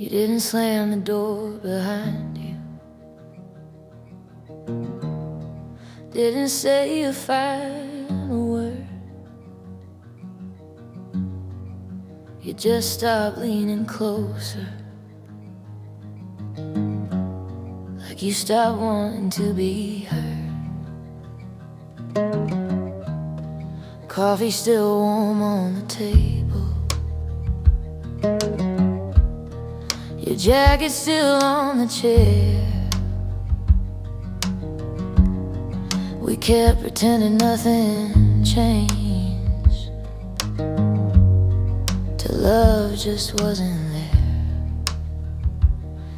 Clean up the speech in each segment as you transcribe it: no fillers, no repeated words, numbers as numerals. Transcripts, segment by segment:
You didn't slam the door behind you, didn't say a final word. You just stopped leaning closer, like you stopped wanting to be heard. Coffee still warm on the table, your jacket still on the chair. We kept pretending nothing changed, till love just wasn't there.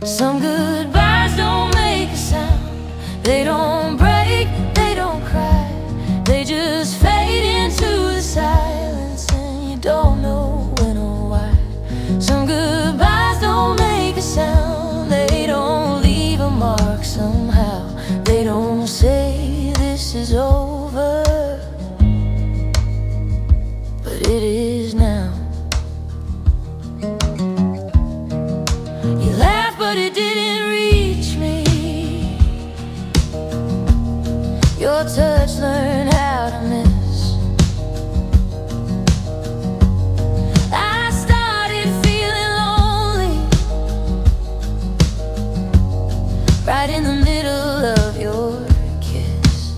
Some goodbyes don't make a sound, they don't break, they don't cry, they just fade into the silence, and you don't know when or why. Some goodbyes don't make a sound, they don't leave a mark somehow. They don't say this is over, but it is now. You laughed but it didn't reach me, your touch learned how to miss. I started feeling lonely, right in the middle of your kiss.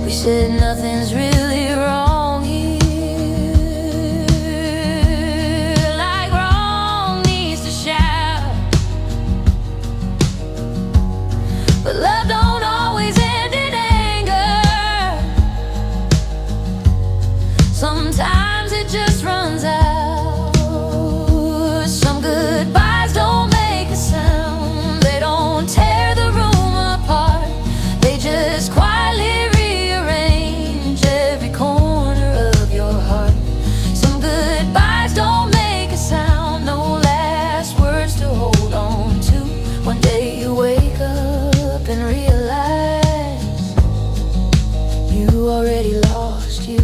We said nothing's really wrong here, like wrong needs to shout. But love don't always end in anger, sometimes it just runs out. Some goodbyes don't make a sound, they don't tear the room apart, they just quietly rearrange every corner of your heart. Some goodbyes don't make a sound, no last words to hold on to. One day you wake up and realize you already lost you.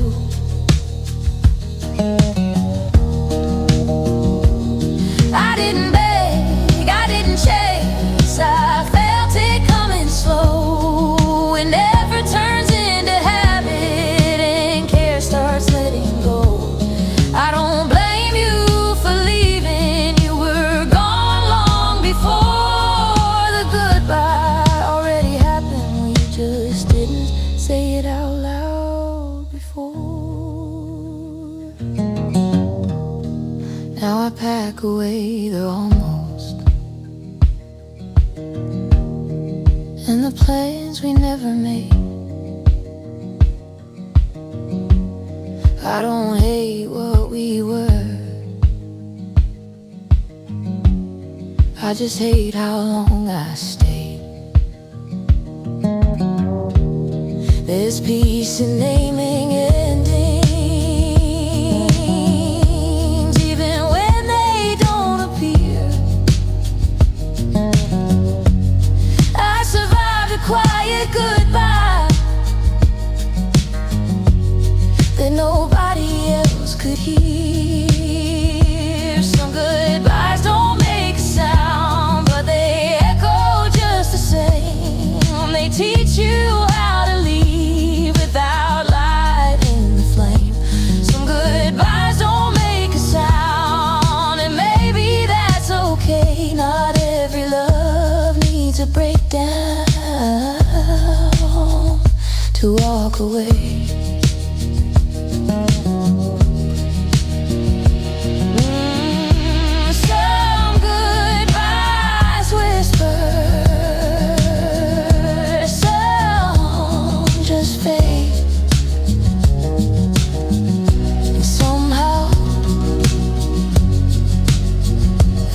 I didn't beg, I didn't chase, I felt it coming slow. When effort turns into habit and care starts letting go, I don't blame you for leaving, you were gone long before the goodbye already happened. We just didn't say it out loud before. Now I pack away the almost, and the plans we never made. I don't hate what we were, I just hate how long I stayed. There's peace in naming endings, even when they don't appear. I survived a quiet goodbye that nobody else could hear. Some goodbyes don't make a sound, but they echo just the same. They teach you how to leave without lighting the flame. Some goodbyes don't make a sound, and maybe that's okay. Not every love needs a breakdown to walk away. Some goodbyes whisper, some just fade, and somehow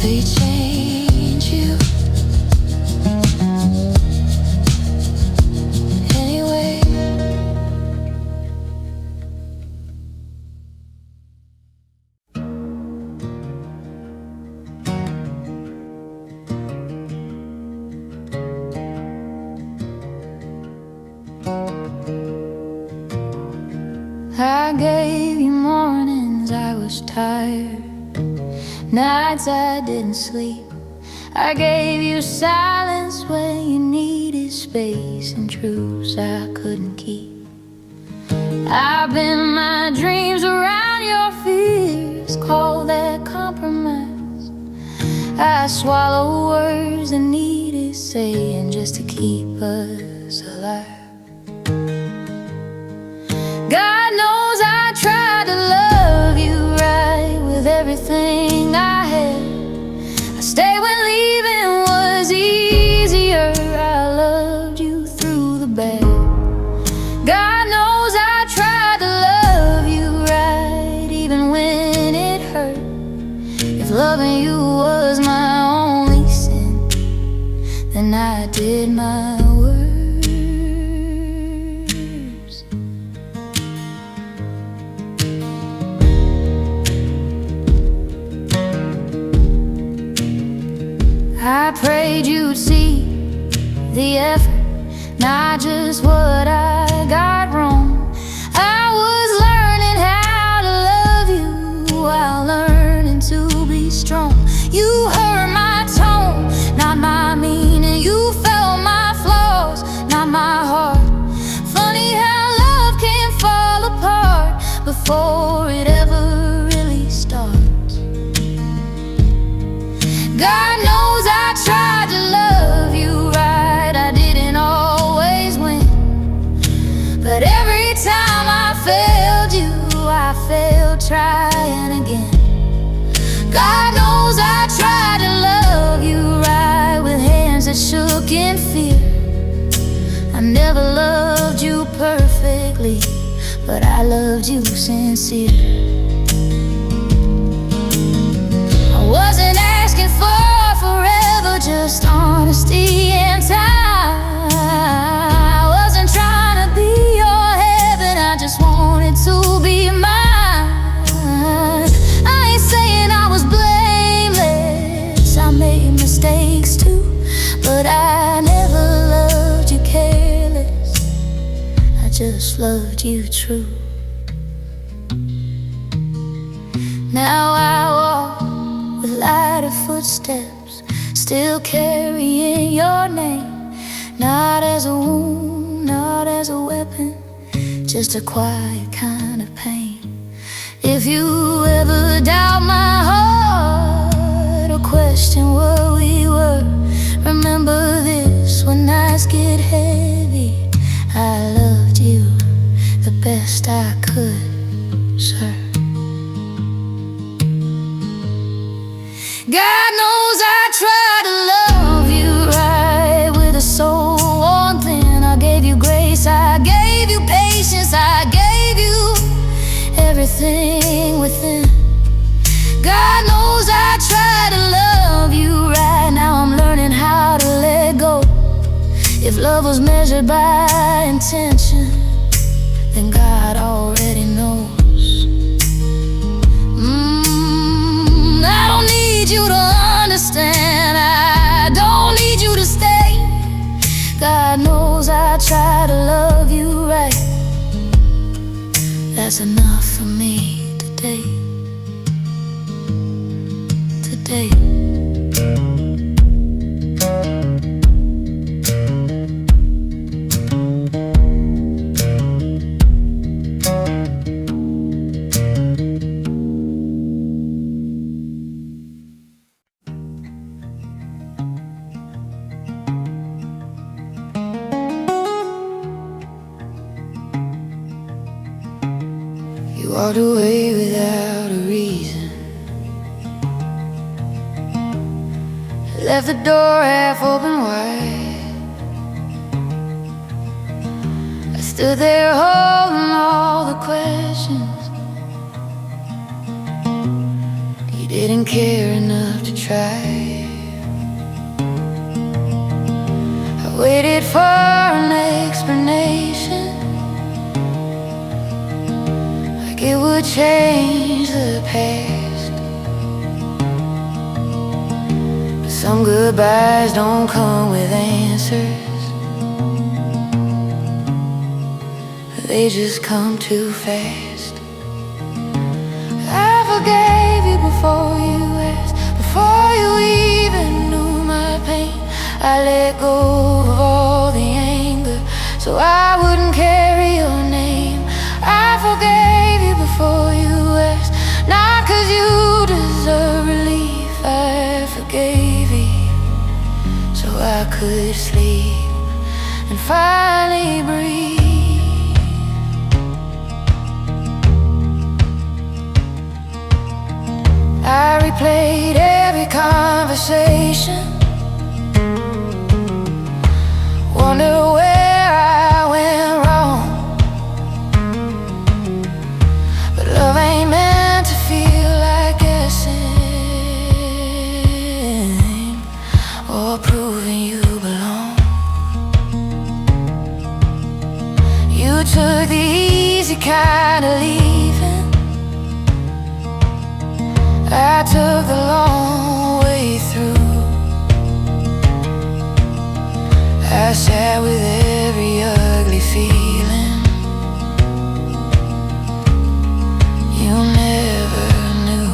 they change you anyway. I gave you mornings I was tired, nights I didn't sleep. I gave you silence when you needed space, and truths I couldn't keep. I bend my dreams around your fears, call that compromise. I swallow words that needed saying just to keep us alive. God knows I tried to love you right with everything I had. I stayed when leaving was easier. I loved you through the bad. God knows I tried to love you right even when it hurt. If loving you was my only sin, then I did my worst. I prayed you'd see the effort, not just what I got wrong. I was learning how to love you while learning to be strong. You heard my tone, not my meaning. You felt my flaws, not my heart. Funny how love can fall apart before it ever really starts. God knows I tried to love you right. I didn't always win, but every time I failed you, I failed trying again. God knows I tried to love you right with hands that shook in fear. I never loved you perfectly, but I loved you sincere. I wasn't asking for forever, just honesty and time. I wasn't trying to be your heaven, I just wanted to be mine. I ain't saying I was blameless, I made mistakes too, but I never loved you careless, I just loved you true. Now I walk with lighter footsteps, still carrying your name, not as a wound, not as a weapon, just a quiet kind of pain. If you ever doubt my heart or question where we were, remember this: when nights get heavy, I loved you the best I could, sir. God knows I tried to love you right with a soul worn thin. I gave you grace, I gave you patience, I gave you everything within. God knows I tried to love you right. Now I'm learning how to let go. If love was measured by intention, then God already knows. I don't need you to understand, I don't need you to stay. God knows I try to love you right. That's enough for me today. Today. You walked away without a reason, left the door half open wide. I stood there holding all the questions. You didn't care enough to try. I waited for an explanation, it would change the past. But some goodbyes don't come with answers, they just come too fast. I forgave you before you asked, you even knew my pain. I let go of all the anger so I wouldn't carry your name. I forgave you before you asked, not 'cause you deserve relief. I forgave you so I could sleep and finally breathe. I replayed every conversation, wonder where I went wrong. But love ain't meant to feel like guessing or proving you belong. You took the easy kind of leaving, I took the long way through. I sat with every ugly feeling you never knew.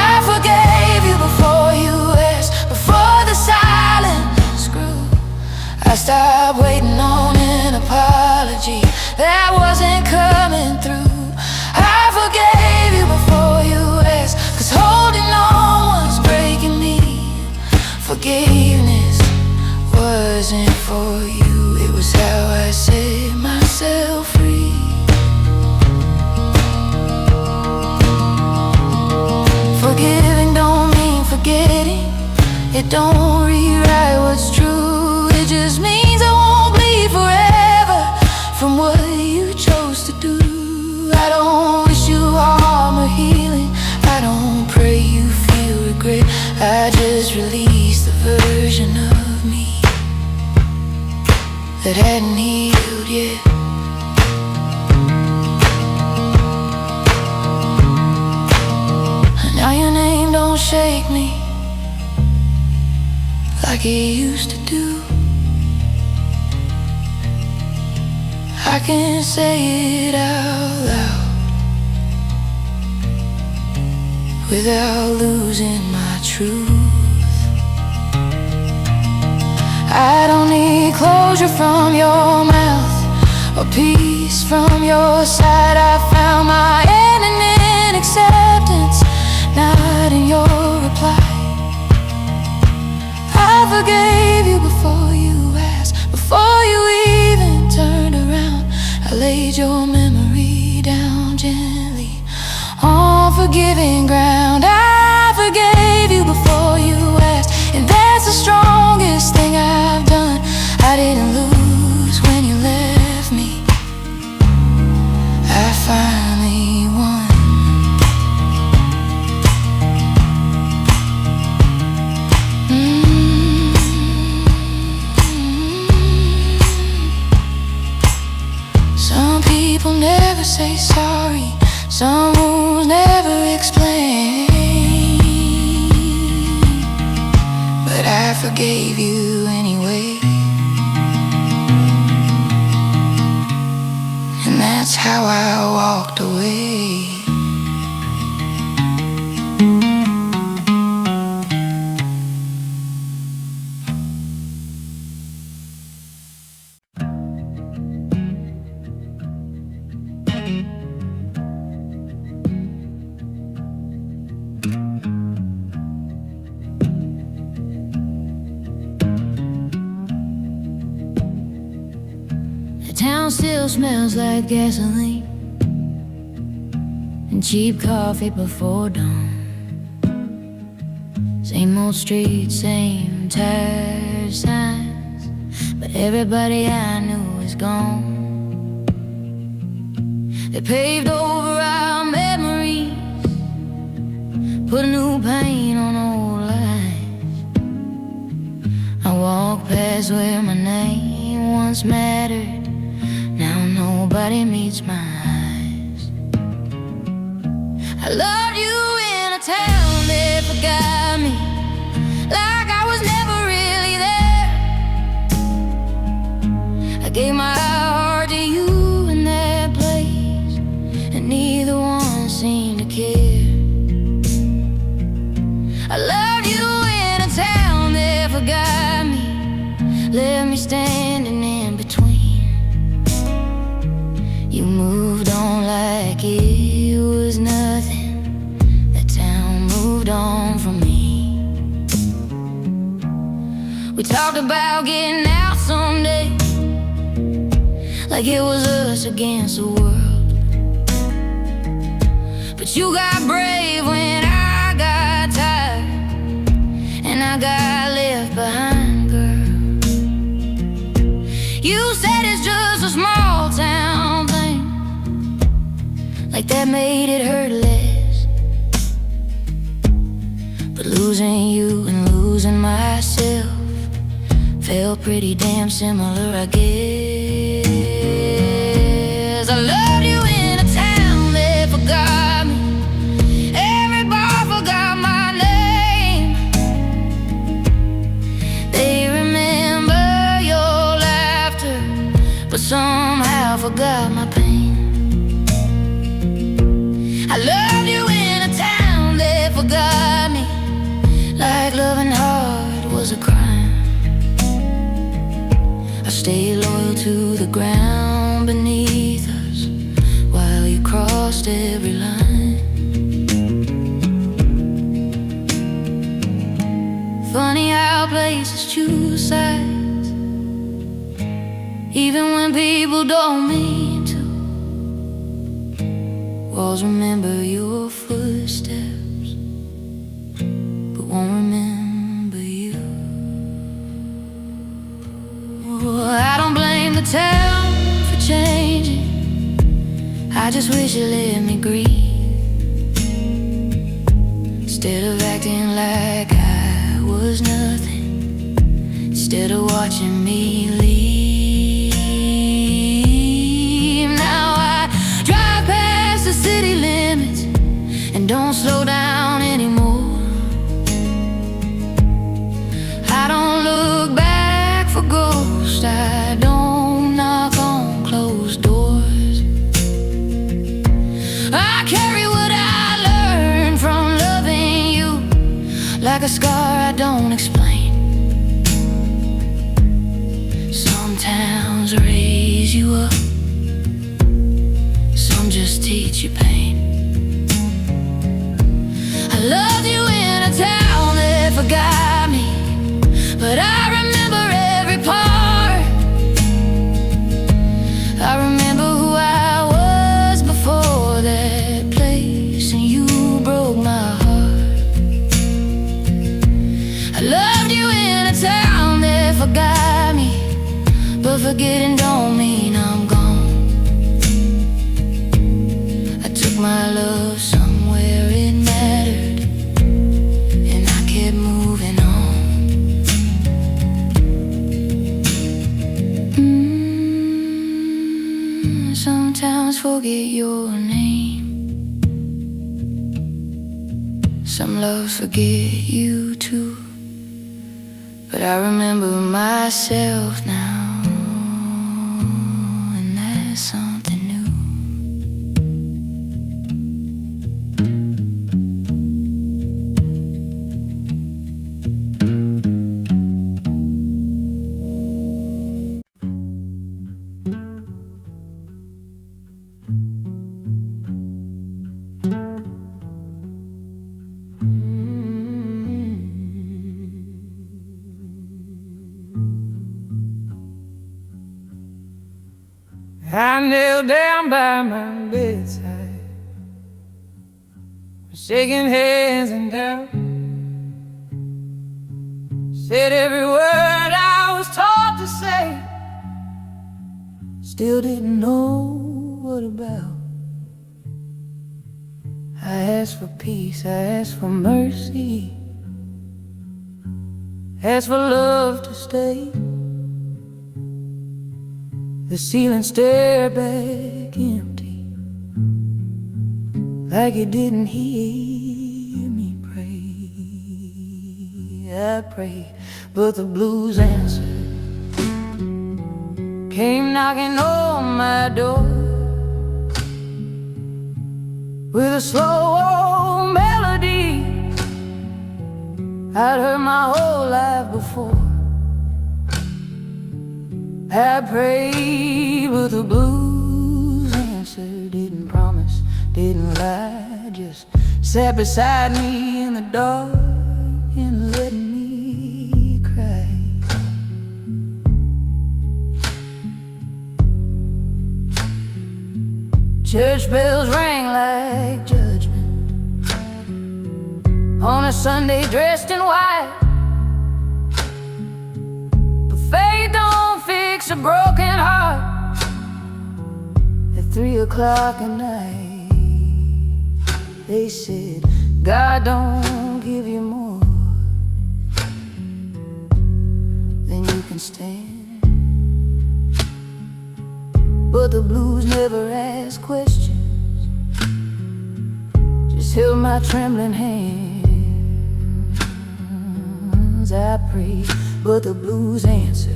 I forgave you before you asked, before the silence grew. I stopped waiting on an apology that wasn't coming through. I forgave you before you asked, 'cause holding on was breaking me. Forgiveness wasn't for you, it was how I set myself free. Forgiving don't mean forgetting, it don't rewrite what's true. It just means I won't bleed forever from what you chose to do. I don't wish you harm or healing, I don't pray you feel regret. I just release the version of me that hadn't healed yet. Now your name don't shake me like it used to do. I can say it out loud without losing my truth. I don't need closure from your mouth or peace from your side. I found my end in acceptance, not in your reply. I forgave you before you asked, before you even turned around. I laid your memory down gently on forgiving ground. I forgave you before you asked, and that's the strongest thing I've done. I didn't lose when you left me, I finally won. Some people never say sorry, some rules never explain, but I forgave you anyway. And that's how I walked away. Town still smells like gasoline and cheap coffee before dawn. Same old streets, same tired signs, but everybody I knew is gone. They paved over our memories, put a new paint on old lives. I walk past where my name once mattered, now nobody meets my eyes. I loved you in a town that forgot me, like I was never really there. I gave my heart to you in that place, and neither one seemed to care. We talked about getting out someday, like it was us against the world. But you got brave when I got tired, and I got left behind, girl. You said it's just a small town thing, like that made it hurt less. But losing you and losing myself felt pretty damn similar, I guess. I loved you in a town that forgot me. Every bar forgot my name. They remember your laughter, but somehow forgot my pain. I loved you in a town that forgot me, like loving hard was a crime. I stayed loyal to the ground beneath us while you crossed every line. Funny how places choose sides, even when people don't mean to. Walls remember your footsteps, but won't remember you. I don't blame the town for changing, I just wish you let me grieve. Instead of acting like I was nothing, instead of watching me leave. Now I drive past the city limits and don't slow down anymore. I don't look back for ghosts, I don't knock on closed doors. I carry what I learned from loving you, like a scar I don't explain. Some towns raise you up, some just teach you pain. I loved you in a town that forgot me, but I remember every part. I remember who I was before that place, and you broke my heart. I loved you in a town that forgot me, but forgetting don't mean I'm gone. I took my love somewhere it mattered, and I kept moving on. Some towns forget your name, some loves forget you too. But I remember myself now, and that's something new. I knelt down by my bedside, shaking hands and doubt. Said every word I was taught to say, still didn't know what about. I asked for peace, I asked for mercy, asked for love to stay. The ceiling stared back empty, like it didn't hear me pray. I prayed, but the blues answered, came knocking on my door with a slow old melody I'd heard my whole life before. I prayed, but the blues answered, didn't promise, didn't lie, just sat beside me in the dark and let me cry. Church bells rang like judgment on a Sunday dressed in white. But faith don't fix a broken heart. At 3 o'clock at night, they said, God don't give you more than you can stand. But the blues never asked questions, just held my trembling hands. I prayed, but the blues answered,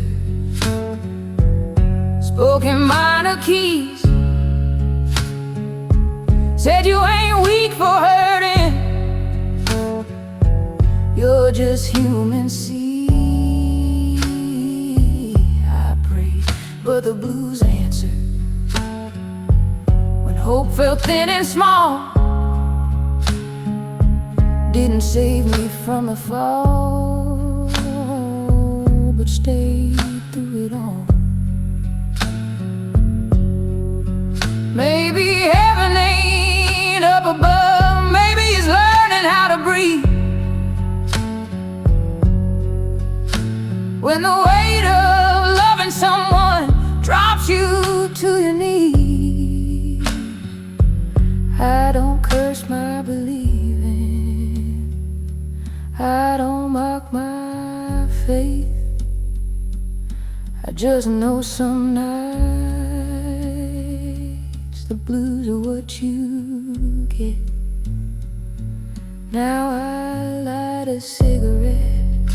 spoke in minor keys, said you ain't weak for hurting, you're just human. See, I prayed, but the blues answered, when hope felt thin and small, didn't save me from the fall, but stayed through it all. Maybe heaven ain't up above, maybe it's learning how to breathe. When the weight of loving someone drops you to your knees, I don't curse my believing, I don't mock my faith. I just know some nights the blues are what you get. Now I light a cigarette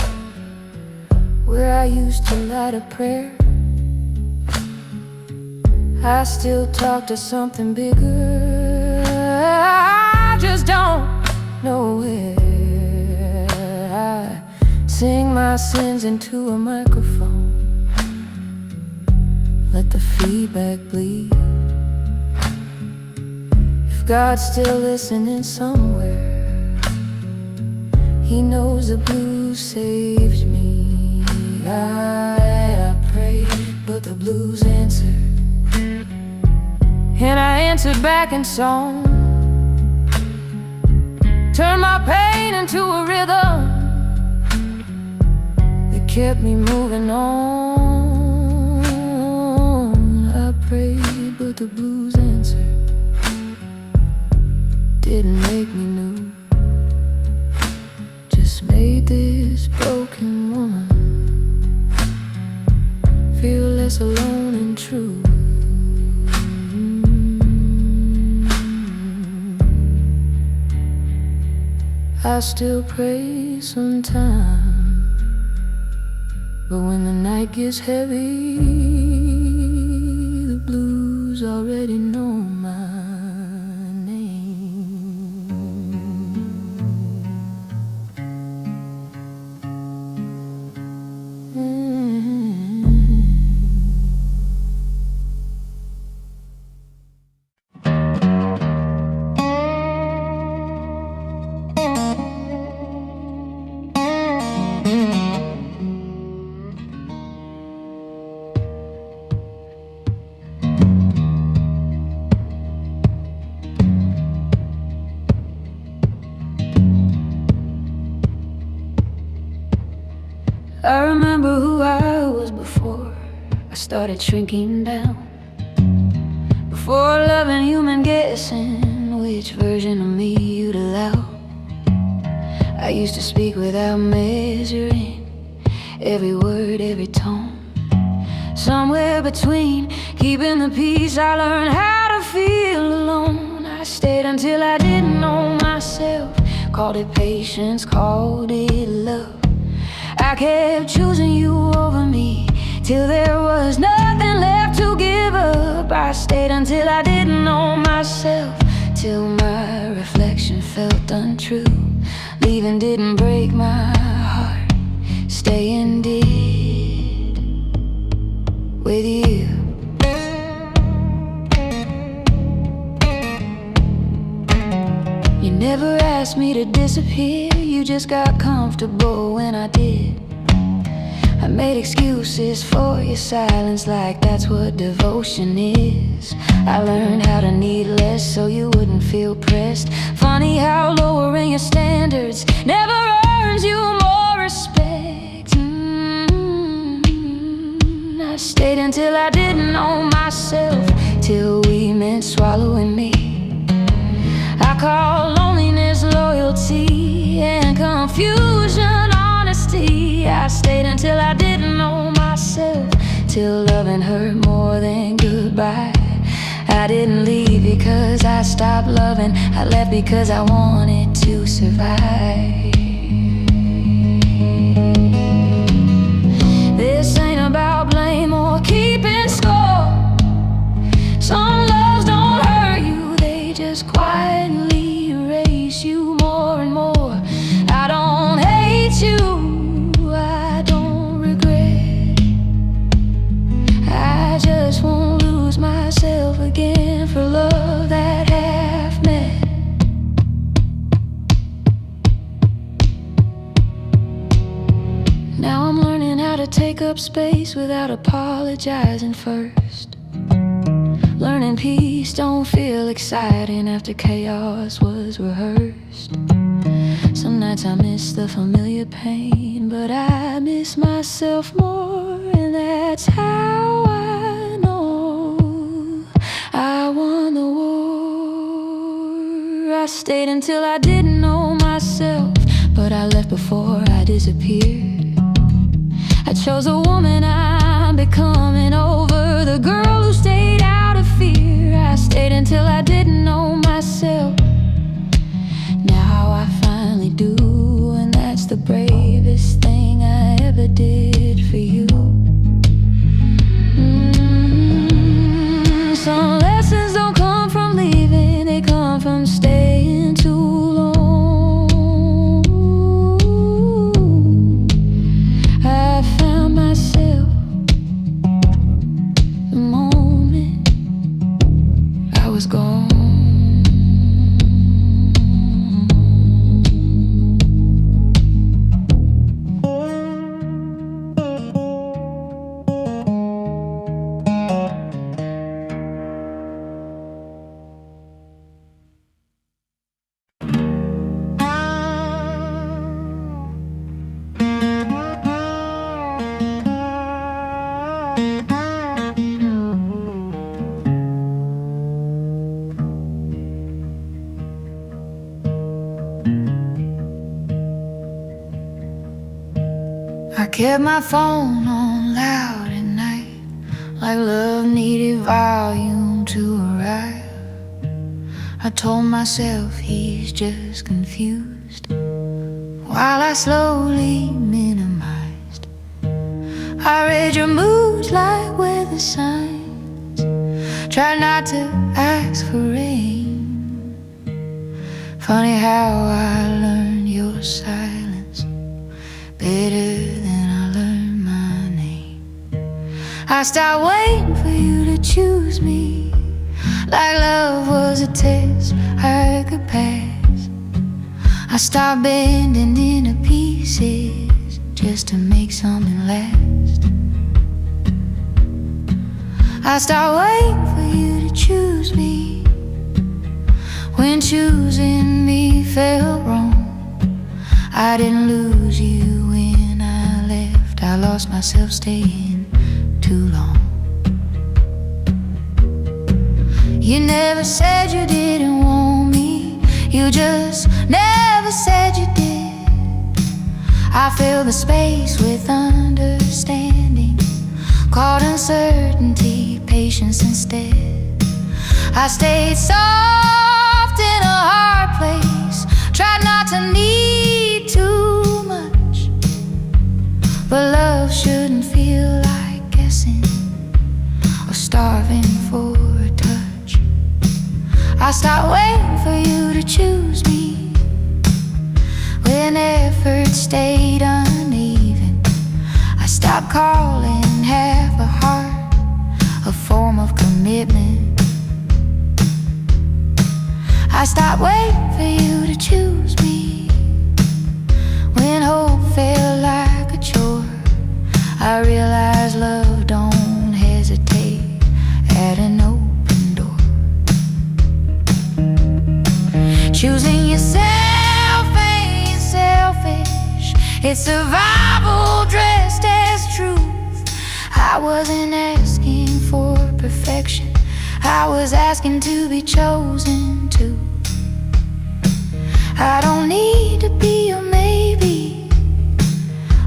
where I used to light a prayer. I still talk to something bigger, I just don't know where. I sing my sins into a microphone, let the feedback bleed. If God's still listening somewhere, He knows the blues saved me. I prayed, but the blues answered, and I answered back in song. Turned my pain into a rhythm that kept me moving on. I prayed, but the blues answered, didn't make me new, just made this broken woman feel less alone and true. I still pray sometimes, but when the night gets heavy, the blues already know my name. I remember who I was before I started shrinking down, before loving human guessing which version of me you'd allow. I used to speak without measuring every word, every tone. Somewhere between keeping the peace, I learned how to feel alone. I stayed until I didn't know myself, called it patience, called it love. I kept choosing you over me till there was nothing left to give up. I stayed until I didn't know myself, till my reflection felt untrue. Leaving didn't break my heart, staying did. With you, you never asked me to disappear, you just got comfortable when I did. I made excuses for your silence, like that's what devotion is. I learned how to need less so you wouldn't feel pressed. Funny how lowering your standards never earns you more respect. I stayed until I didn't know myself, till we meant swallowing me. I call loneliness loyalty and confusion honesty. I stayed until I didn't know myself, till loving hurt more than goodbye. I didn't leave because I stopped loving, I left because I wanted to survive. This ain't about blame or keeping score. Some loves don't hurt you, they just quietly erase you more and more. I don't hate you, I don't regret. I just won't lose myself again for love that half met. Now I'm learning how to take up space without apologizing first. Learning peace don't feel exciting after chaos was rehearsed. Some nights I miss the familiar pain, but I miss myself more, and that's how I know I won the war. I stayed until I didn't know myself, but I left before I disappeared. I chose a woman I'm becoming over the girl who stayed out of fear. I stayed until I didn't know myself. Now I finally do, and that's the bravest thing I ever did for you. Some lessons don't come from leaving, they come from staying too long. I found myself the moment I was gone. I kept my phone on loud at night, like love needed volume to arrive. I told myself he's just confused, while I slowly minimized. I read your moods like weather signs, tried not to ask for rain. Funny how I learned your silence better than I learned my name. I stopped waiting for you to choose me, like love was a test I could pass. I stopped bending into pieces just to make something last. I stopped waiting for you to choose me, when choosing me felt wrong. I didn't lose you when I left, I lost myself staying too long. You never said you didn't want me, you just never said you did. I fill the space with understanding, called uncertainty patience instead. I stayed soft in a hard place, tried not to need too much, but love shouldn't feel like guessing or starving for a touch. I stopped waiting for you to choose me, when effort stayed uneven. I stopped calling half a heart a form of commitment. I stopped waiting for you to choose me, when hope felt like a chore. I realize love don't hesitate at an open door. Choosing yourself ain't selfish, it's survival dressed as truth. I wasn't asking for perfection, I was asking to be chosen too. I don't need to be your maybe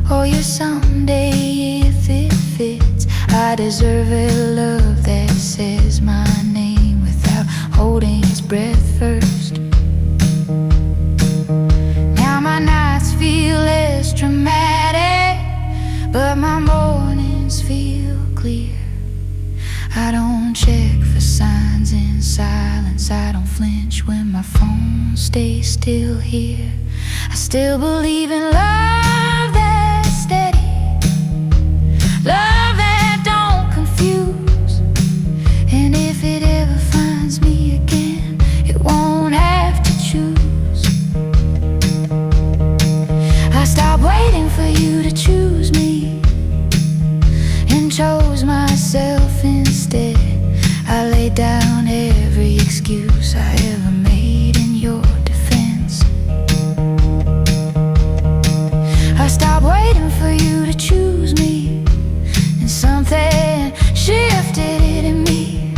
or your someday if it fits. I deserve a love that says my name without holding its breath first. Now my nights feel less dramatic, but my mornings feel clear. I don't check for signs in silence, I don't flinch when my phone stays still here. I still believe in love that's steady, love that don't confuse. And if it ever finds me again, it won't have to choose. I stopped waiting for you to choose me and chose myself instead. I laid down every excuse I ever made in your defense. I stopped waiting for you to choose me, and something shifted in me.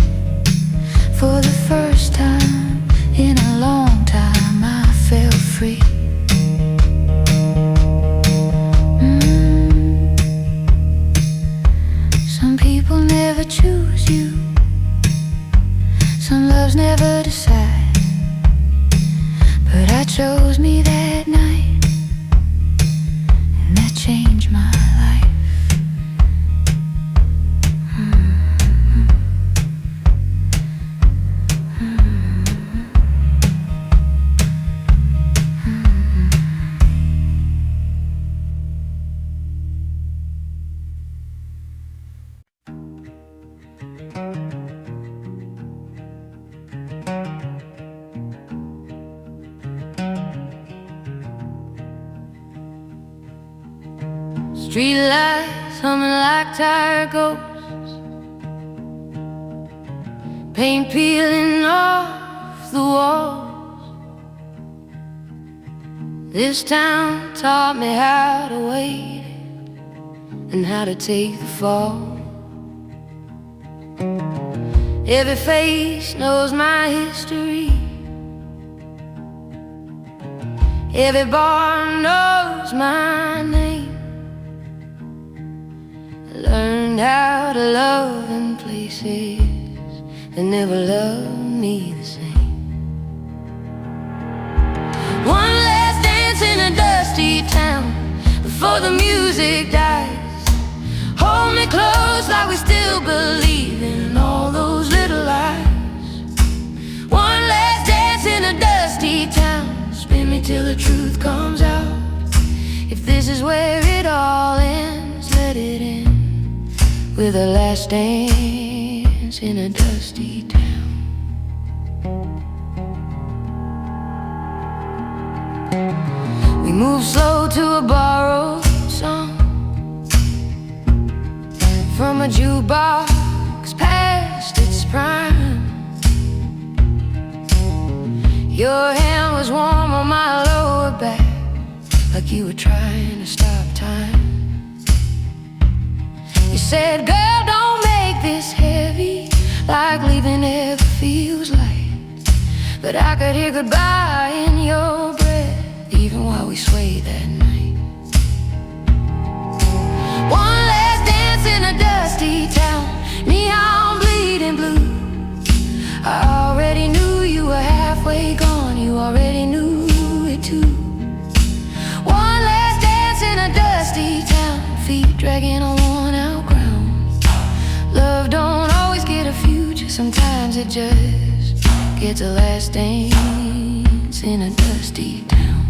For the first time in a long time, I felt free. Some people never choose you, some loves never decide, but I chose me that night, and that changed my life. Street lights humming like tired ghosts, paint peeling off the walls. This town taught me how to wait and how to take the fall. Every face knows my history, every bar knows my name. Learned how to love in places that never loved me the same. One last dance in a dusty town before the music dies. Hold me close like we still believe in all those little lies. One last dance in a dusty town, spin me till the truth comes out. If this is where it all ends, let it end with a last dance in a dusty town. We move slow to a borrowed song from a jukebox past its prime. Your hand was warm on my lower back, like you were trying to stop time. You said, girl, don't make this heavy, like leaving ever feels light. But I could hear goodbye in your breath, even while we swayed that night. One last dance in a dusty town, neon bleeding blue. I already knew you were halfway gone, you already knew it too. One last dance in a dusty town, feet dragging on worn out ground. Love don't always get a future, sometimes it just gets a last dance in a dusty town.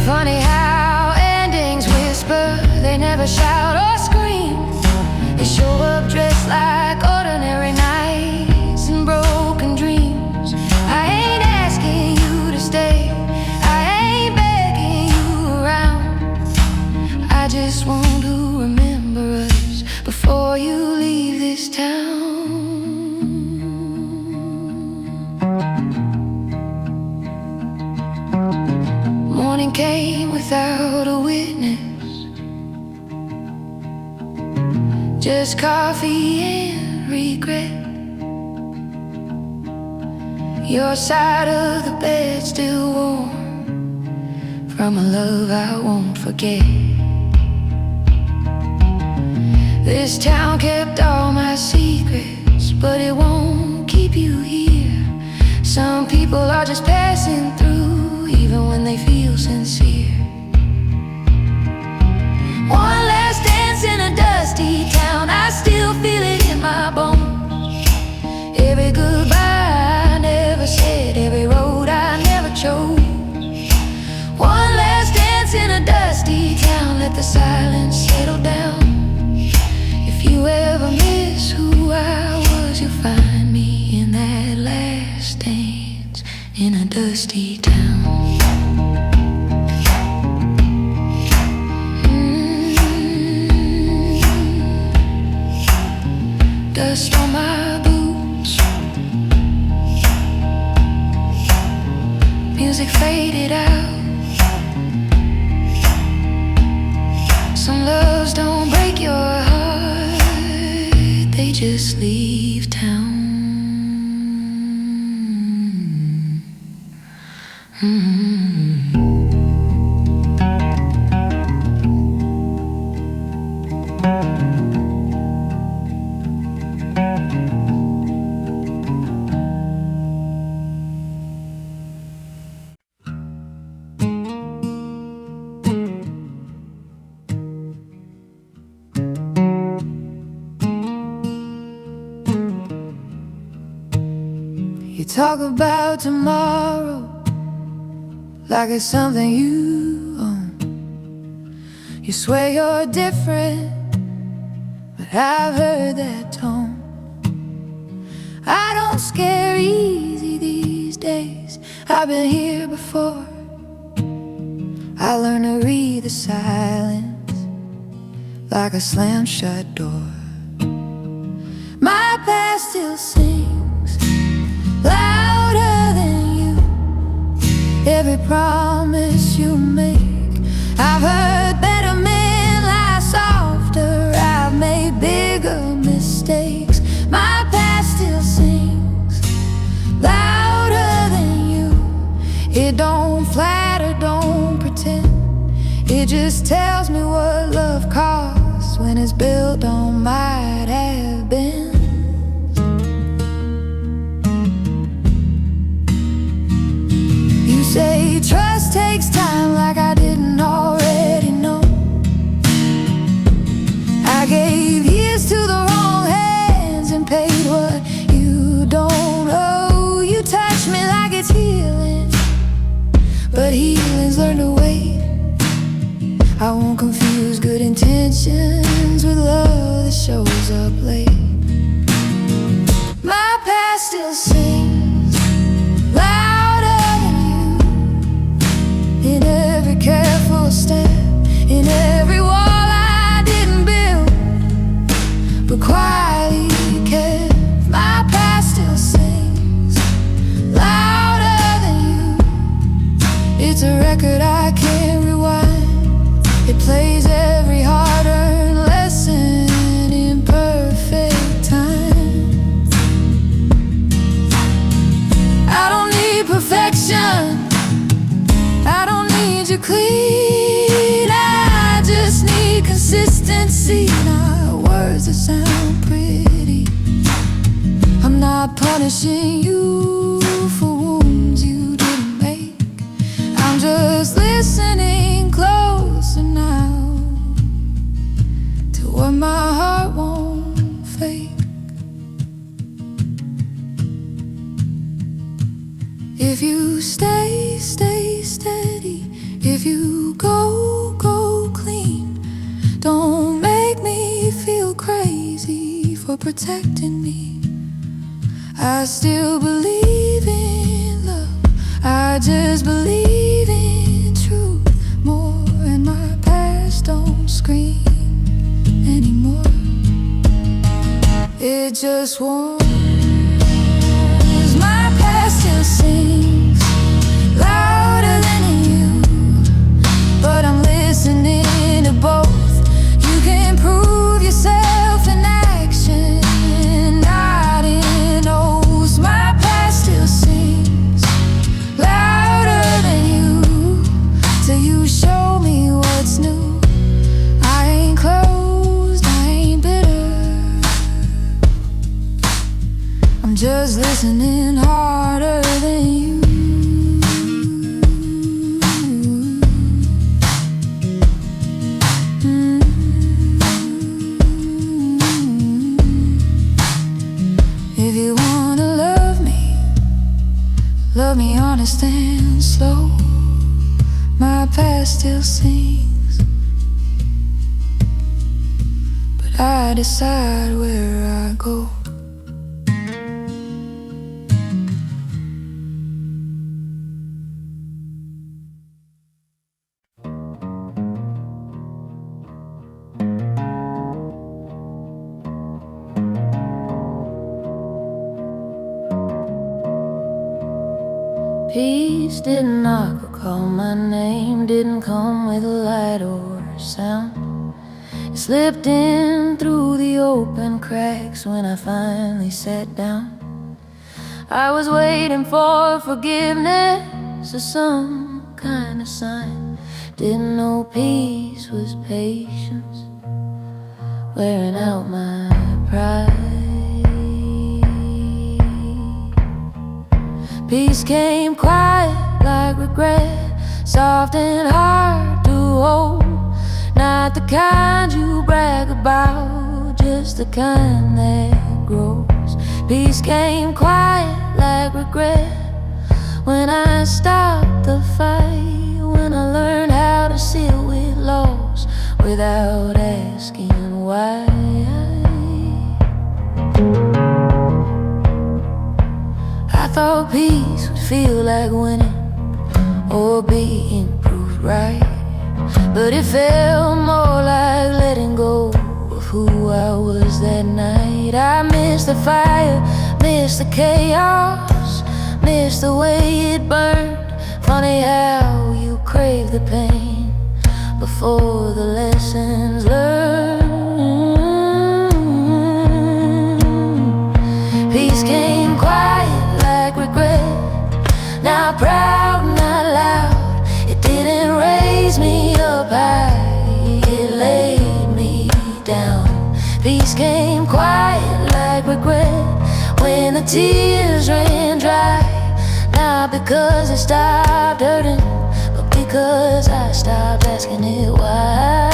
Funny how endings whisper, they never shout or scream. They show up dressed like ordinary nights and broken dreams. I ain't asking you to stay, I ain't begging you around. I just want to remember us before you leave this town. Morning came without a witness, just coffee and regret. Your side of the bed still warm from a love I won't forget. This town kept all my secrets, but it won't keep you here. Some people are just passing through, even when they feel sincere. One last dance in a dusty town, I still feel it in my bones. Every goodbye I never said, every road I never chose. One last dance in a dusty town, let the silence settle down. If you ever miss who I was, you'll find me in that last dance in a dusty town. Dust on my boots, music faded out. Some loves don't break your heart, they just leave town. You talk about tomorrow like it's something you own. You swear you're different, but I've heard that tone. I don't scare easy these days, I've been here before. I learned to read the silence like a slammed shut door. My past still sings louder than you, every promise you make. I've heard better men lie softer, I've made bigger mistakes. My past still sings louder than you. It don't flatter, don't pretend, it just tells me what love costs when it's built on might have been. Say trust takes time, like I didn't already know. I gave years to the wrong hands and paid what you don't owe. You touch me like it's healing, but healing's learned to wait. I won't confuse good intentions with love that shows up late. My past still sings louder than you, in every careful step, in every wall I didn't build, but quietly kept. My past still sings louder than you. It's a record I can't rewind. It plays every hard-earned lesson in perfect time. I don't need perfection, I don't need you clean, I just need consistency, not words that sound pretty. I'm not punishing you for wounds you didn't make, I'm just listening closer now to what my heart won't fake. If you stay, stay steady, if you go, go clean, don't make me feel crazy for protecting me. I still believe in love, I just believe in truth more, and my past don't scream anymore. It just won't. My past still sings louder than you, but I'm listening to both. You can prove yourself in action, not in oaths. My past still sings louder than you, till you show me what's new. I ain't closed, I ain't bitter. I'm just listening harder than you. If you wanna love me honest and slow. My past still sings, but I decide where I go. Peace didn't knock or call my name, didn't come with a light or sound. It slipped in through the open cracks when I finally sat down. I was waiting for forgiveness or some kind of sign. Didn't know peace was patience, wearing out my pride. Peace came quiet like regret, soft and hard to hold. Not the kind you brag about, just the kind that grows. Peace came quiet like regret, when I stopped the fight, when I learned how to sit with loss without asking why. I thought peace would feel like winning or being proved right, but it felt more like letting go of who I was that night. I missed the fire, missed the chaos, missed the way it burned. Funny how you crave the pain before the lessons learned. Peace came quiet like regret, not proud, not loud. It didn't raise me up high, it laid me down. Peace came quiet like regret, when the tears ran dry. Not because it stopped hurting, but because I stopped asking it why.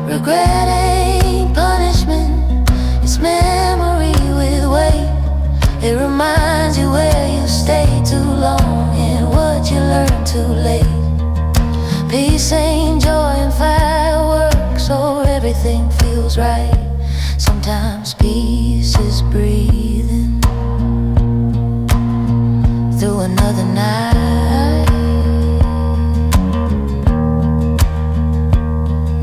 Regret ain't punishment, it's memory with weight. It reminds you where you stayed too long and what you learned too late. Peace ain't joy and fireworks, or everything feels right. Sometimes peace is breathing through another night.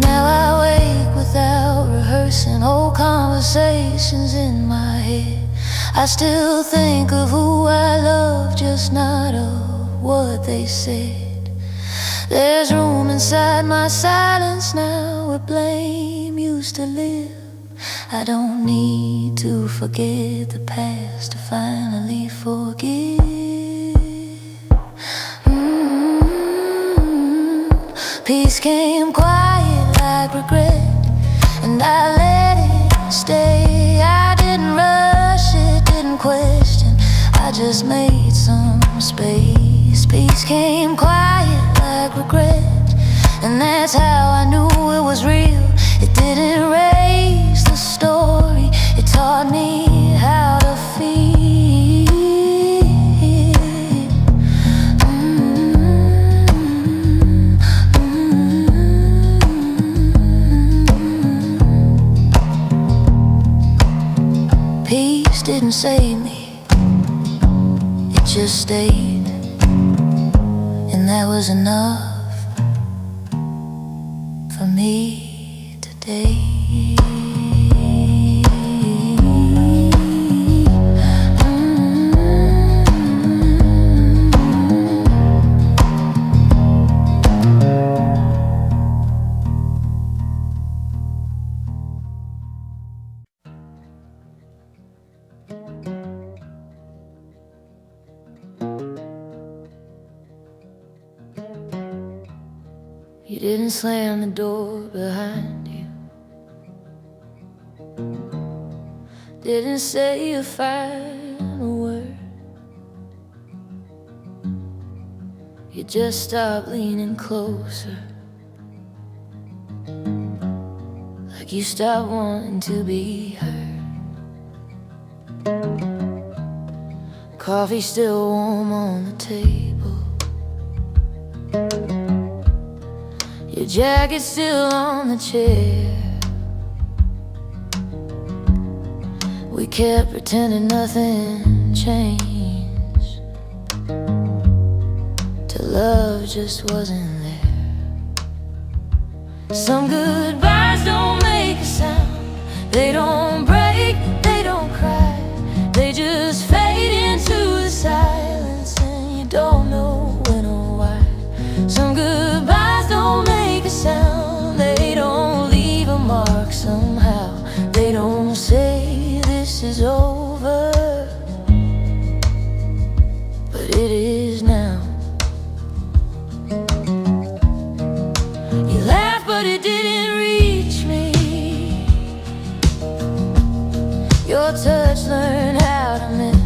Now I wake without rehearsing old conversations in my head. I still think of who I love, just not of what they said. There's room inside my silence now where blame used to live. I don't need to forget the past to finally forgive. Peace came quiet like regret, and I let it stay. I didn't rush it, didn't question, I just made some space. Peace came quiet like regret, and that's how I knew it was real. It didn't erase the story, it taught me how to feel. Peace didn't save me, it just stayed, and that was enough for me today. You didn't slam the door behind you, didn't say a final word. You just stopped leaning closer, like you stopped wanting to be heard. Coffee still warm on the table, your jacket's still on the chair. We kept pretending nothing changed, till love just wasn't there. Some goodbyes don't make a sound, they don't break, they don't cry, they just fade into the silence, and you don't know when or why. Some goodbyes don't make a sound, they don't leave a mark somehow. They don't say this is over, but it is now. You laughed but it didn't reach me, your touch learned how to miss.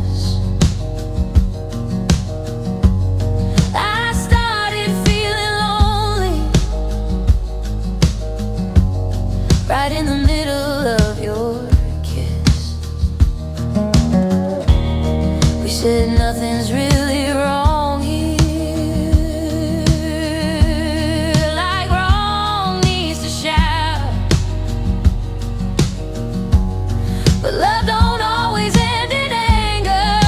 Right in the middle of your kiss, we said nothing's really wrong here, like wrong needs to shout. But love don't always end in anger,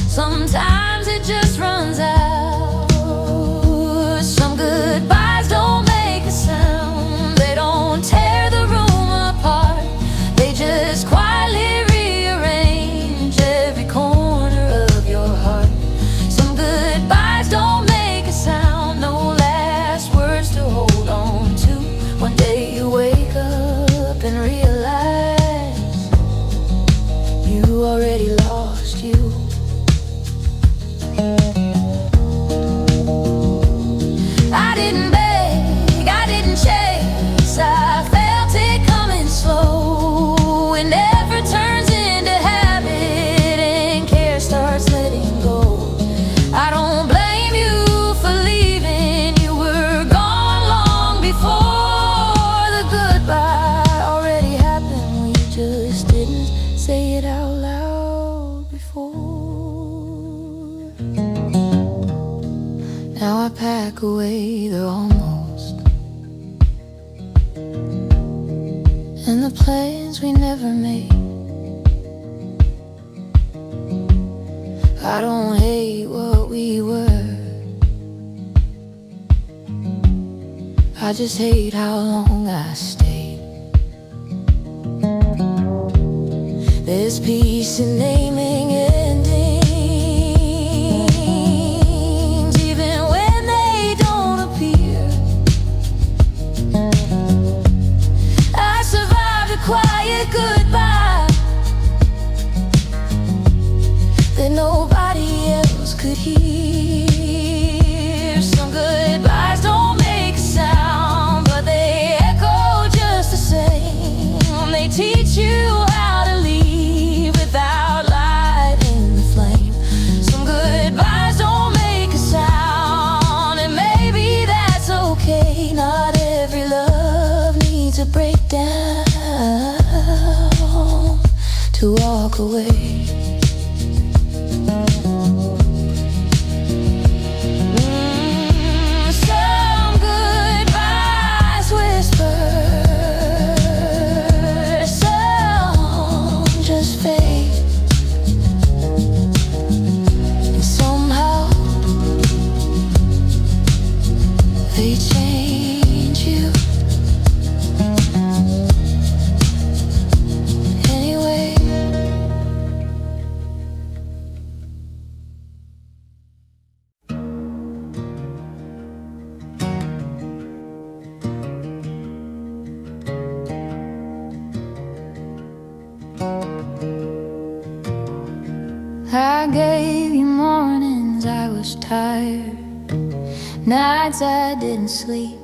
sometimes it just runs out. Some goodbyes don't make a sound, they don't tear the room apart, they just quietly rearrange every corner of your heart. Some goodbyes don't make a sound, no last words to hold on to. One day you wake up and realize you already lost you. I didn't beg, I didn't chase, I felt it coming slow. And effort turns into habit and care starts letting go. I don't blame you for leaving, you were gone long before the goodbye already happened. We just didn't say it out loud before. Now I pack away the almost, and the plans we never made. I don't hate what we were, I just hate how long I stayed. There's peace in naming endings, even when they don't appear. I survived a quiet goodbye that nobody else could hear. Some goodbyes don't make a sound, but they echo just the same. They teach you how to leave without lighting the flame. Some goodbyes don't make a sound, and maybe that's okay. Not every love needs a breakdown to walk away. Some goodbyes whisper, some I gave you mornings I was tired, nights I didn't sleep.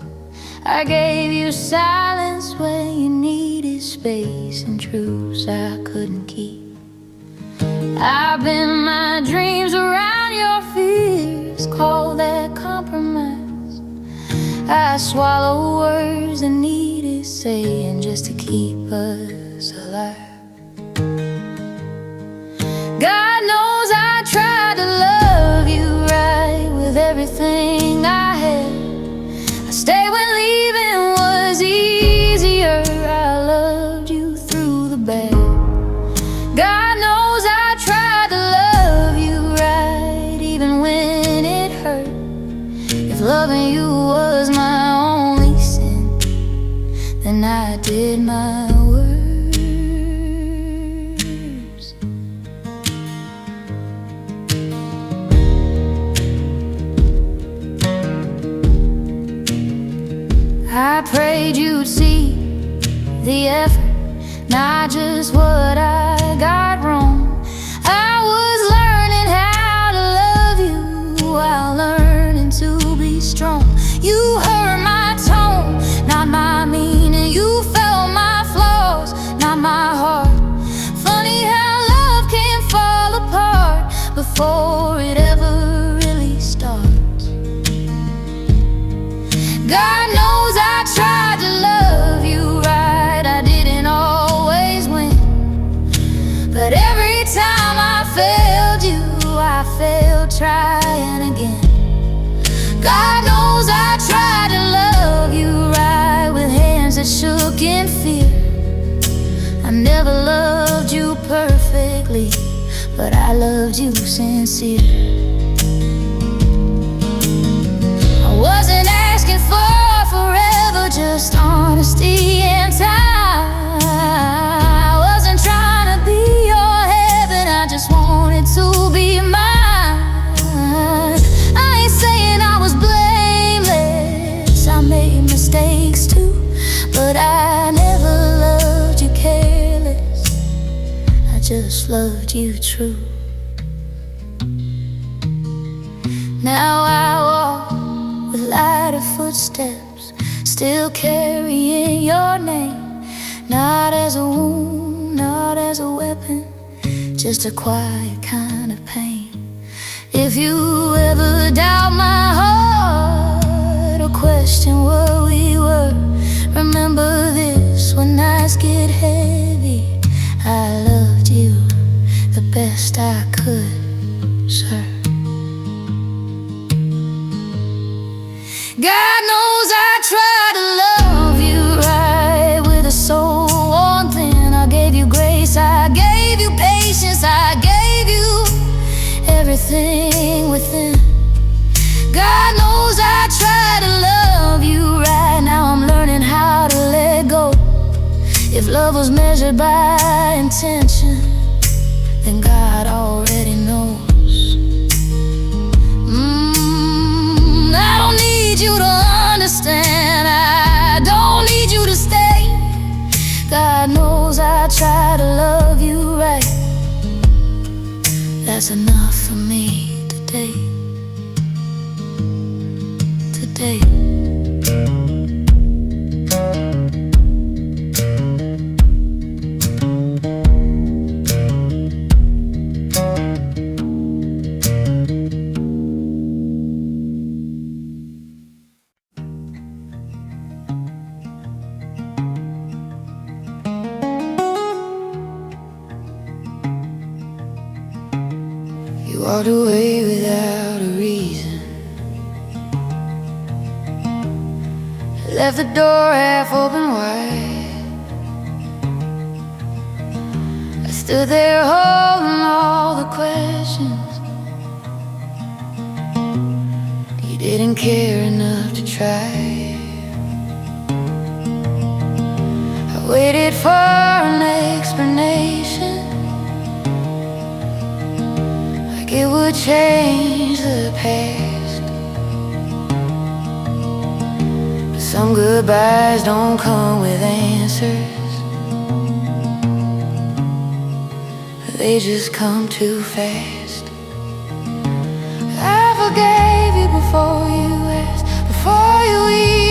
I gave you silence when you needed space, and truths I couldn't keep. I bend my dreams around your fears, call that compromise. I swallow words that needed saying just to keep us alive. God knows I tried to love you right with everything I had. I stayed when leaving was easier. I loved you through the bad. God knows I tried to love you right even when it hurt. If loving you was my only sin, then I did my worst. I prayed you'd see the effort, not just what I got wrong. I was learning how to love you while learning to be strong. You heard my tone, not my meaning. You felt my flaws, not my heart. Funny how love can fall apart before it ever really starts. God knows I tried to love you right. I didn't always win, but every time I failed you, I failed trying again. God knows I tried to love you right with hands that shook in fear. I never loved you perfectly, but I loved you sincere. I wasn't asking for forever, just honesty and time. I wasn't trying to be your heaven, I just wanted to be mine. I ain't saying I was blameless, I made mistakes too, but I never loved you careless, I just loved you true. Now I walk with lighter footsteps, still carrying your name, not as a wound, not as a weapon, just a quiet kind of pain. If you ever doubt my heart or question where we were, remember this: when nights get heavy, I loved you the best I could, sir. God knows I tried to love you right with a soul worn thin. I gave you grace, I gave you patience, I gave you everything within. God knows I tried to love you right. Now I'm learning how to let go. If love was measured by intention, then God already knows. I don't need you to understand, I don't need you to stay. God knows I try to love you right. That's enough for me today. Today. You walked away without a reason, left the door half open wide. I stood there holding all the questions. You didn't care enough to try. I waited for an explanation, it would change the past. But some goodbyes don't come with answers. they just come too fast. I forgave you before you asked, before you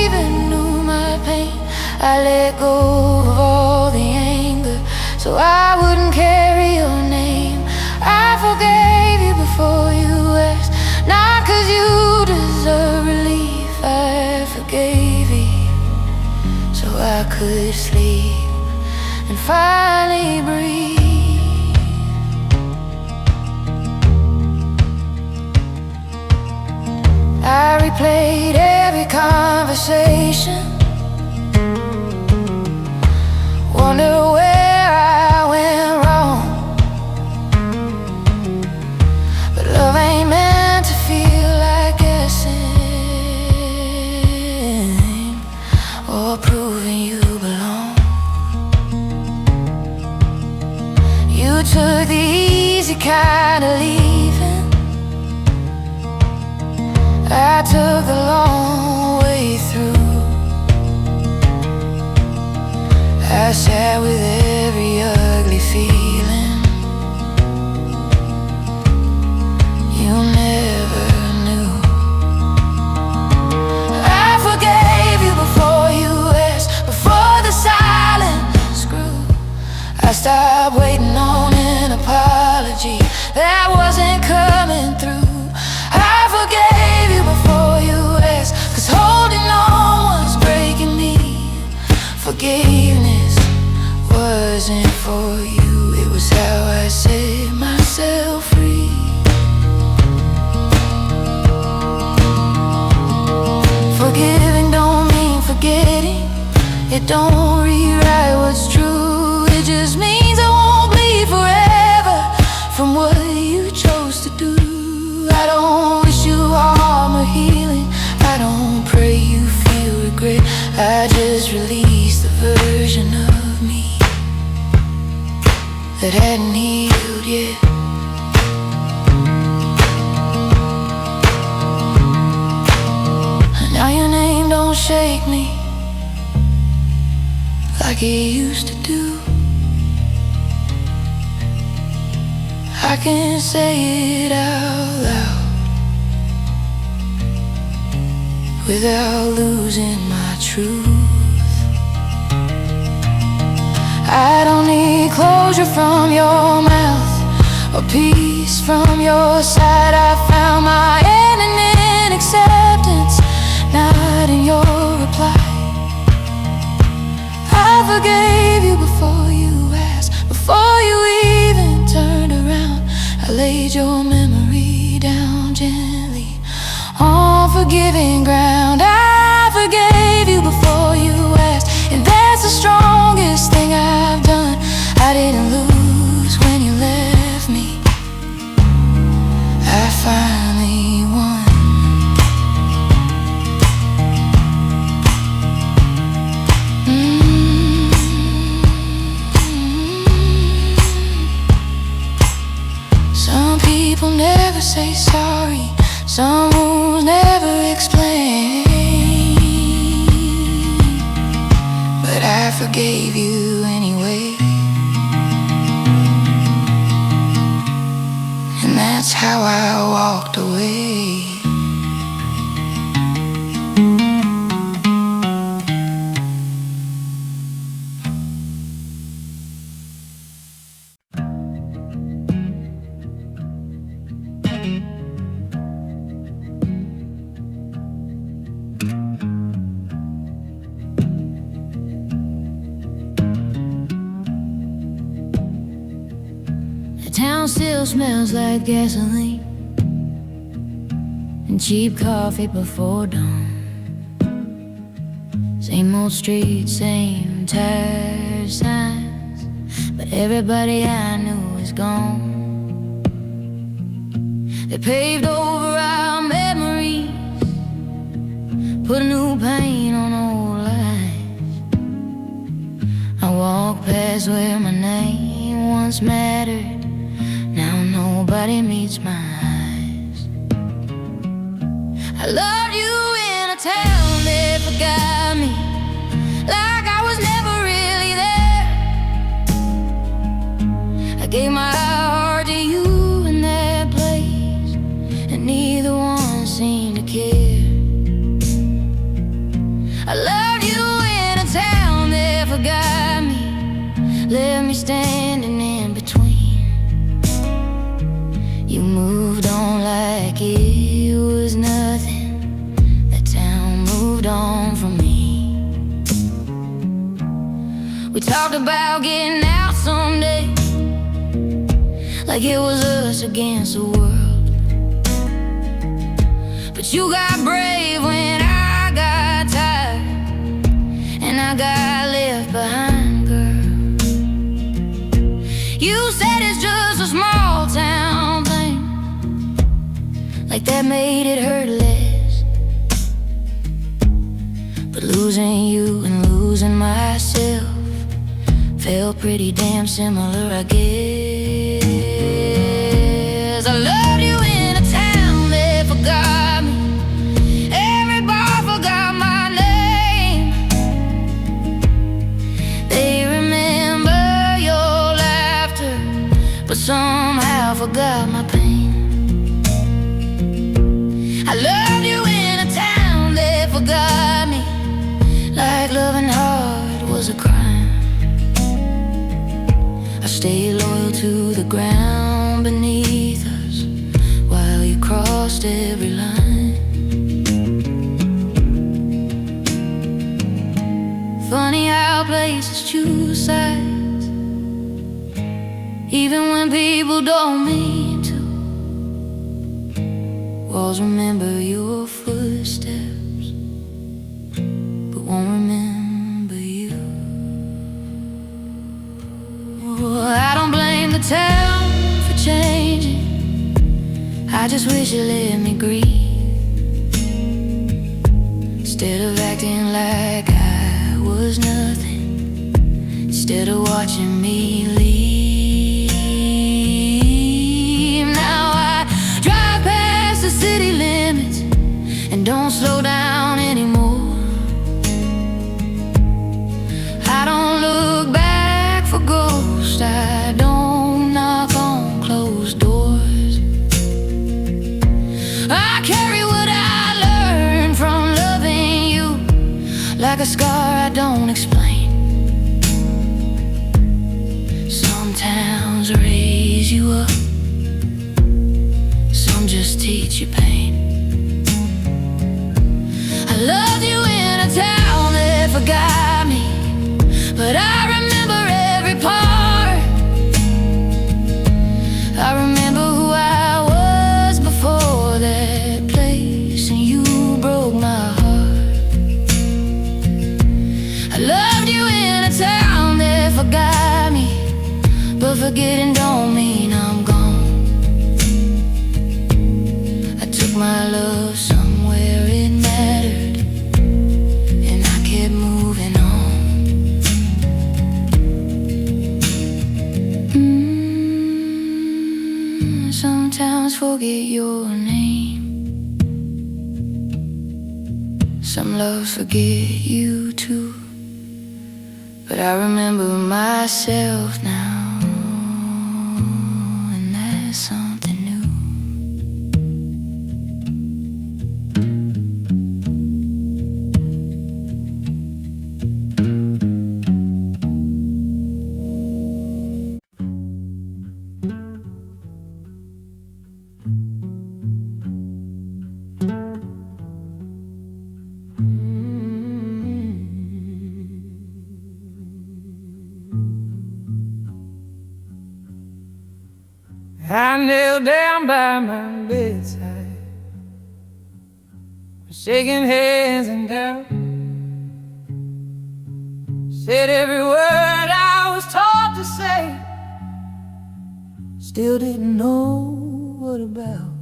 even knew my pain. I let go of all the anger so I wouldn't carry your name. I forgave you before you asked, not 'cause you deserve relief. I forgave you so I could sleep and finally breathe. I replayed every conversation, wonder where I went wrong. But love ain't meant to feel like guessing or proving you belong. You took the easy kind of leaving, I took the long way through. I sat with every ugly feeling you never knew. I forgave you before you asked, before the silence grew. I stopped waiting on an apology that wasn't coming through. I forgave you before you asked, 'cause holding on was breaking me. Forgiveness wasn't for you, it was how I set myself free. Forgiving don't mean forgetting, it don't rewrite what's true. It just means I won't bleed forever from what you chose to do. I don't wish you harm or healing, I don't pray you feel regret. I just release the version of me that hadn't healed yet. Now your name don't shake me like it used to do. I can say it out loud without losing my truth. I don't need closure from your mouth or peace from your side. I found my end in acceptance, not in your reply. I forgave you before you asked, before you even turned around. I laid your memory down gently on forgiving ground. I forgave you before you asked, and that's the strongest thing I've done. I didn't lose when you left me, I finally won. Some people never say sorry, some rules never explain, but I forgave you anyway. And that's how I walked away. Town still smells like gasoline and cheap coffee before dawn. Same old streets, same tired signs, but everybody I knew is gone. They paved over our memories, put a new paint on old lives. I walk past where my name once mattered, now nobody meets my eyes. I loved you in a town that forgot me, like I was never really there. I gave my hard to you in that place, and neither one seemed to care. I loved you in a town that forgot me, left me standing in between. You moved on like it was nothing. That town moved on from me. We talked about getting out someday, like it was us against the world. But you got brave when I got tired, and I got left behind, girl. You said it's just a small town thing, like that made it hurt less. But losing you and losing myself felt pretty damn similar, I guess. I loved you in a town that forgot me. Everybody forgot my name. They remember your laughter, but somehow forgot my pain. I loved you in a town that forgot me, like loving hard was a crime. I stayed loyal to the ground beneath us while you crossed every line. Funny how places choose sides, even when people don't mean to. Walls remember your footsteps, but won't remember you. I don't blame the town for changing, I just wish it let me grieve. Instead of acting like I was nothing, instead of watching me leave. Now I drive past the city limits and don't slow down anymore. I don't look back for ghosts, I don't knock on closed doors. I carry what I learned from loving you, like a scar I don't explain. Some towns raise you up, some just teach you pain. I loved you in a town that forgot me, but I remember every part. I remember who I was before that place, and you broke my heart. I loved you in a town that forgot me, but forgetting don't mean I'm gone. I took my love somewhere it mattered, and I kept moving on. Some towns forget your name, some loves forget you too. But I remember myself now, and that's something new. I knelt down by my bedside, shaking hands and doubt. Said every word I was taught to say, still didn't know what about.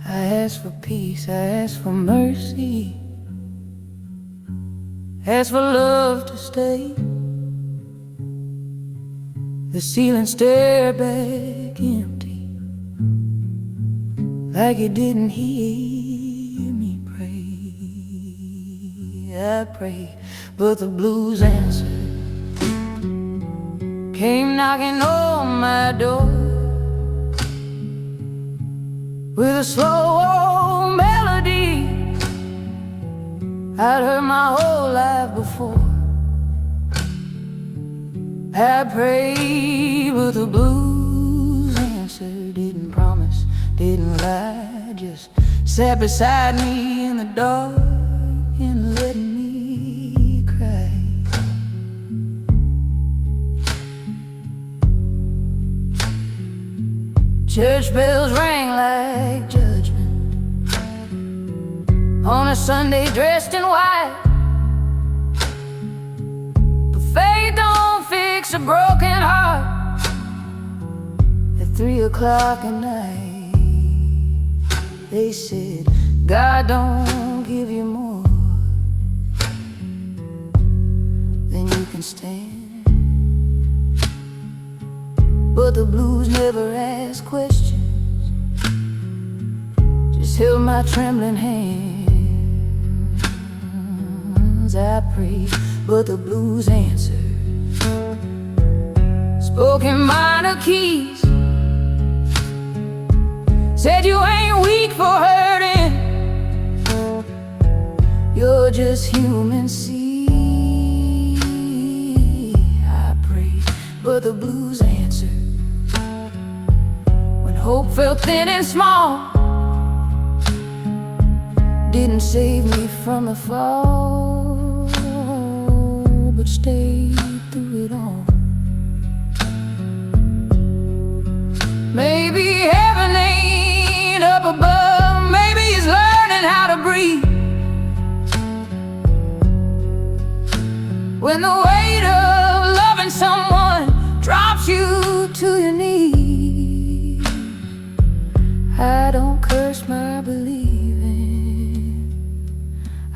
I asked for peace, I asked for mercy, asked for love to stay. The ceiling stared back empty, like it didn't hear me pray. I prayed, but the blues answered, came knocking on my door with a slow old melody I'd heard my whole life before. I prayed, but the blues answered. Didn't promise, didn't lie, just sat beside me in the dark and let me cry. Church bells rang like judgment on a Sunday dressed in white. But faith don't fix a broken heart. At 3 o'clock at night, they said, God don't give you more than you can stand. But the blues never asked questions, just held my trembling hands. I prayed, but the blues answered. Spoke in minor keys, said you ain't weak for hurting, you're just human. See, I prayed, but the blues answered. When hope felt thin and small, didn't save me from the fall, but stayed through it all. Maybe heaven ain't up above, maybe it's learning how to breathe. When the weight of loving someone drops you to your knees, I don't curse my believing,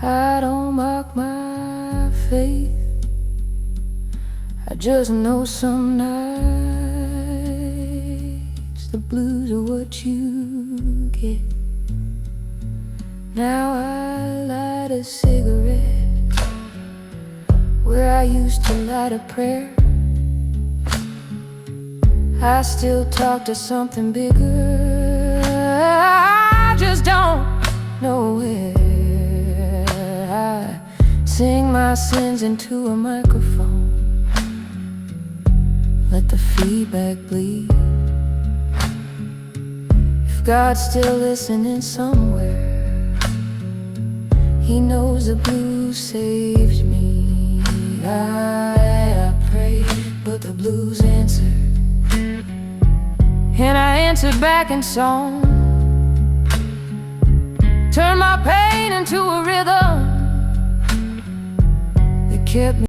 I don't mock my faith. I just know some nights the blues are what you get. Now I light a cigarette where I used to light a prayer. I still talk to something bigger, I just don't know where. I sing my sins into a microphone, let the feedback bleed. If God's still listening somewhere, He knows the blues saved me. I prayed, but the blues answered. And I answered back in song, turned my pain into a rhythm that kept me